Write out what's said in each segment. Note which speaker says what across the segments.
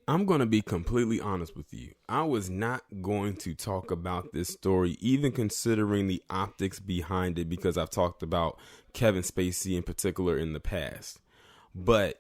Speaker 1: I'm going to be completely honest with you. I was not going to talk about this story, even considering the optics behind it, because I've talked about Kevin Spacey in particular in the past. But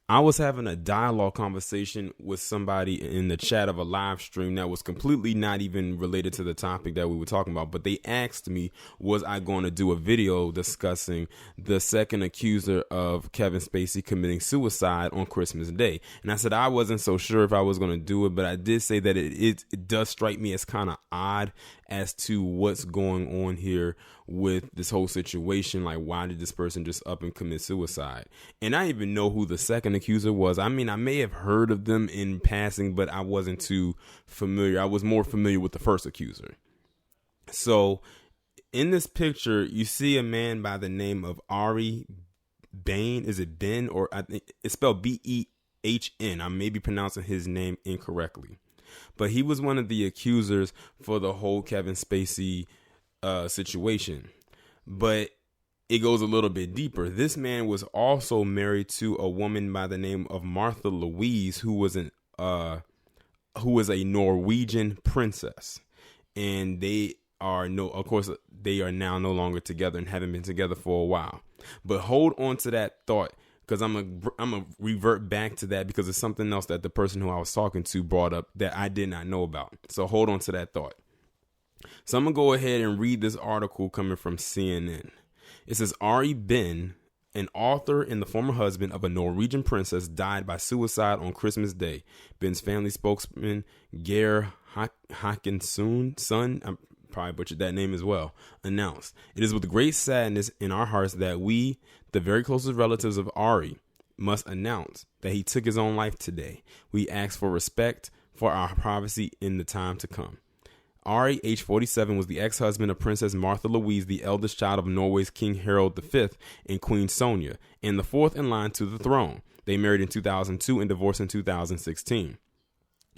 Speaker 1: I was having a dialogue conversation with somebody in the chat of a live stream that was completely not even related to the topic that we were talking about. But they asked me, was I going to do a video discussing the second accuser of Kevin Spacey committing suicide on Christmas Day? And I said I wasn't so sure if I was going to do it, but I did say that it does strike me as kind of odd as to what's going on here with this whole situation. Like, why did this person just up and commit suicide? And I even know who the second accuser was. I mean, I may have heard of them in passing, but I wasn't too familiar. I was more familiar with the first accuser. So in this picture, you see a man by the name of Ari Behn. Is it Ben, or I think it's spelled Behn? I may be pronouncing his name incorrectly, but he was one of the accusers for the whole Kevin Spacey situation. But it goes a little bit deeper. This man was also married to a woman by the name of Martha Louise, who was a Norwegian princess, and they are they are now no longer together and haven't been together for a while. But hold on to that thought, because I'm gonna revert back to that, because it's something else that the person who I was talking to brought up that I did not know about. So hold on to that thought. So I'm going to go ahead and read this article coming from CNN. It says, Ari Behn, an author and the former husband of a Norwegian princess, died by suicide on Christmas Day. Behn's family spokesman, Geir Håkansson, son, I probably butchered that name as well, announced, "It is with great sadness in our hearts that we, the very closest relatives of Ari, must announce that he took his own life today. We ask for respect for our privacy in the time to come." Ari, age 47, was the ex-husband of Princess Martha Louise, the eldest child of Norway's King Harald V and Queen Sonja, and the fourth in line to the throne. They married in 2002 and divorced in 2016.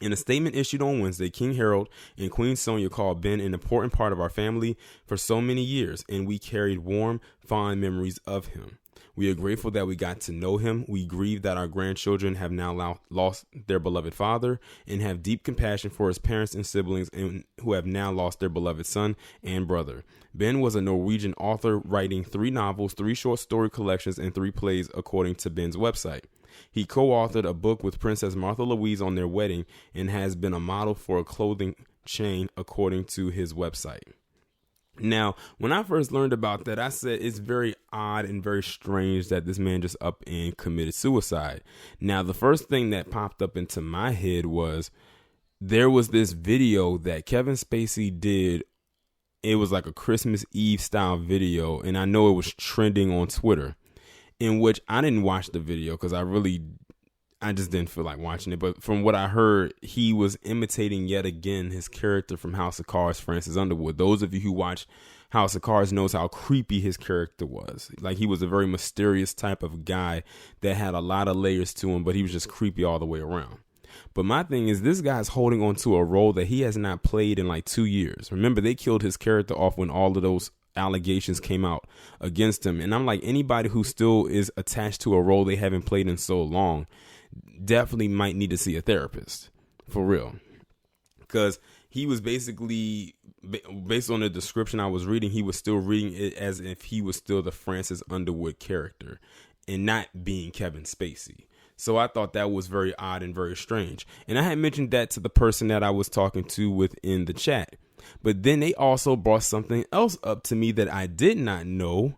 Speaker 1: In a statement issued on Wednesday, King Harold and Queen Sonja called Ben an important part of our family for so many years, and we carried warm, fond memories of him. We are grateful that we got to know him. We grieve that our grandchildren have now lost their beloved father, and have deep compassion for his parents and siblings, and who have now lost their beloved son and brother. Ben was a Norwegian author, writing 3 novels, 3 short story collections, and 3 plays, according to Ben's website. He co-authored a book with Princess Martha Louise on their wedding, and has been a model for a clothing chain, according to his website. Now, when I first learned about that, I said it's very odd and very strange that this man just up and committed suicide. Now, the first thing that popped up into my head was there was this video that Kevin Spacey did. It was like a Christmas Eve style video, and I know it was trending on Twitter, in which I didn't watch the video because I just didn't feel like watching it. But from what I heard, he was imitating yet again his character from House of Cards, Francis Underwood. Those of you who watch House of Cards knows how creepy his character was. Like, he was a very mysterious type of guy that had a lot of layers to him, but he was just creepy all the way around. But my thing is, this guy's holding on to a role that he has not played in like 2 years. Remember, they killed his character off when all of those allegations came out against him. And I'm like, anybody who still is attached to a role they haven't played in so long definitely might need to see a therapist, for real. Because he was basically, based on the description I was reading, he was still reading it as if he was still the Francis Underwood character and not being Kevin Spacey. So I thought that was very odd and very strange. And I had mentioned that to the person that I was talking to within the chat. But then they also brought something else up to me that I did not know,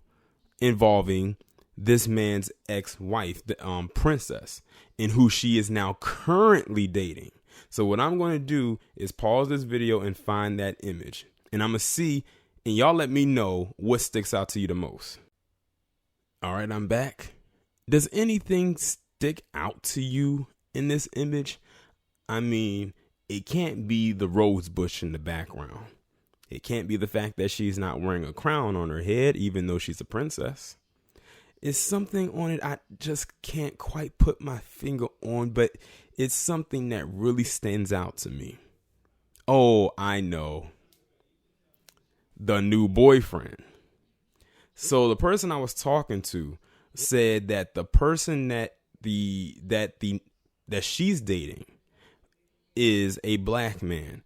Speaker 1: involving this man's ex-wife, the princess, and who she is now currently dating. So what I'm going to do is pause this video and find that image, and I'm going to see, and y'all let me know what sticks out to you the most. All right, I'm back. Does anything stick out to you in this image? I mean, it can't be the rose bush in the background. It can't be the fact that she's not wearing a crown on her head, even though she's a princess. It's something on it I just can't quite put my finger on, but it's something that really stands out to me. Oh, I know. The new boyfriend. So the person I was talking to said that the person that she's dating is a black man.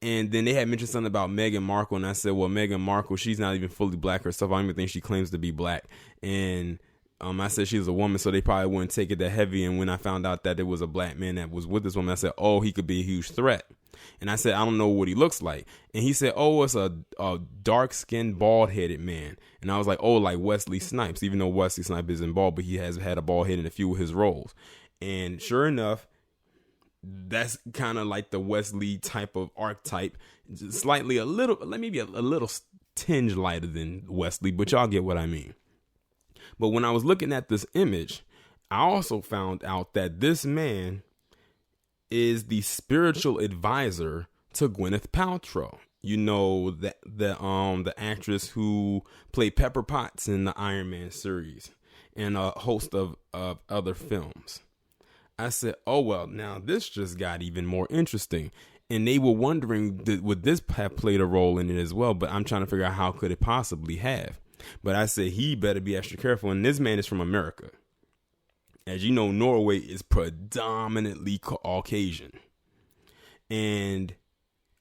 Speaker 1: And then they had mentioned something about Meghan Markle, and I said, well, Meghan Markle, she's not even fully black herself. I don't even think she claims to be black. And I said she's a woman, so they probably wouldn't take it that heavy. And when I found out that it was a black man that was with this woman, I said, oh, he could be a huge threat. And I said, I don't know what he looks like. And he said, oh, it's a dark-skinned, bald-headed man. And I was like, oh, like Wesley Snipes, even though Wesley Snipes isn't bald, but he has had a bald head in a few of his roles. And sure enough, that's kind of like the Wesley type of archetype, just slightly maybe a little tinge lighter than Wesley, but y'all get what I mean. But when I was looking at this image, I also found out that this man is the spiritual advisor to Gwyneth Paltrow. You know, the actress who played Pepper Potts in the Iron Man series and a host of other films. I said, oh, well, now this just got even more interesting. And they were wondering, would this have played a role in it as well? But I'm trying to figure out how could it possibly have. But I said he better be extra careful. And this man is from America. As you know, Norway is predominantly Caucasian. And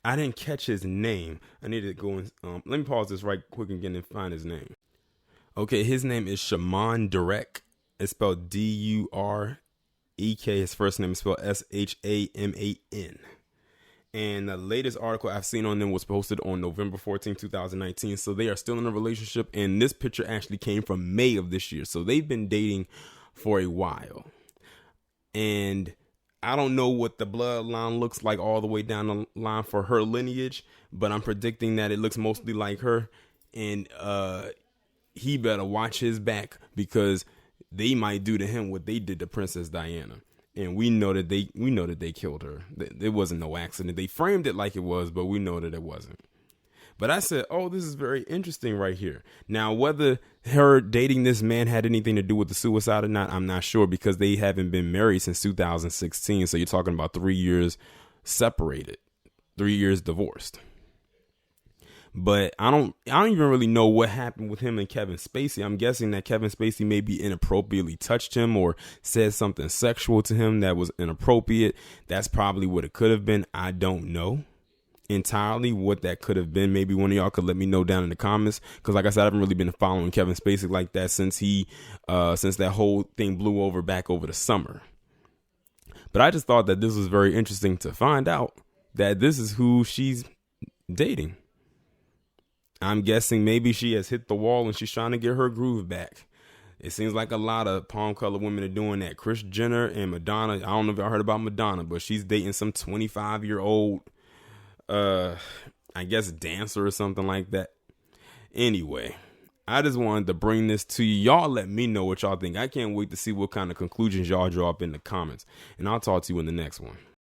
Speaker 1: I didn't catch his name. I need to go and let me pause this right quick again and find his name. Okay, his name is Shaman Durek. It's spelled Durek. His first name is spelled Shaman. And the latest article I've seen on them was posted on November 14, 2019. So they are still in a relationship. And this picture actually came from May of this year. So they've been dating for a while. And I don't know what the bloodline looks like all the way down the line for her lineage, but I'm predicting that it looks mostly like her. And he better watch his back, because they might do to him what they did to Princess Diana. And we know that they killed her. It wasn't no accident. They framed it like it was, but we know that it wasn't. But I said, oh, this is very interesting right here. Now, whether her dating this man had anything to do with the suicide or not, I'm not sure, because they haven't been married since 2016. So you're talking about 3 years separated, 3 years divorced. But I don't even really know what happened with him and Kevin Spacey. I'm guessing that Kevin Spacey maybe inappropriately touched him or said something sexual to him that was inappropriate. That's probably what it could have been. I don't know entirely what that could have been. Maybe one of y'all could let me know down in the comments, because like I said, I haven't really been following Kevin Spacey like that since since that whole thing blew over back over the summer. But I just thought that this was very interesting to find out that this is who she's dating. I'm guessing maybe she has hit the wall and she's trying to get her groove back. It seems like a lot of palm-colored women are doing that. Kris Jenner and Madonna. I don't know if y'all heard about Madonna, but she's dating some 25-year-old, I guess, dancer or something like that. Anyway, I just wanted to bring this to you. Y'all let me know what y'all think. I can't wait to see what kind of conclusions y'all draw up in the comments. And I'll talk to you in the next one.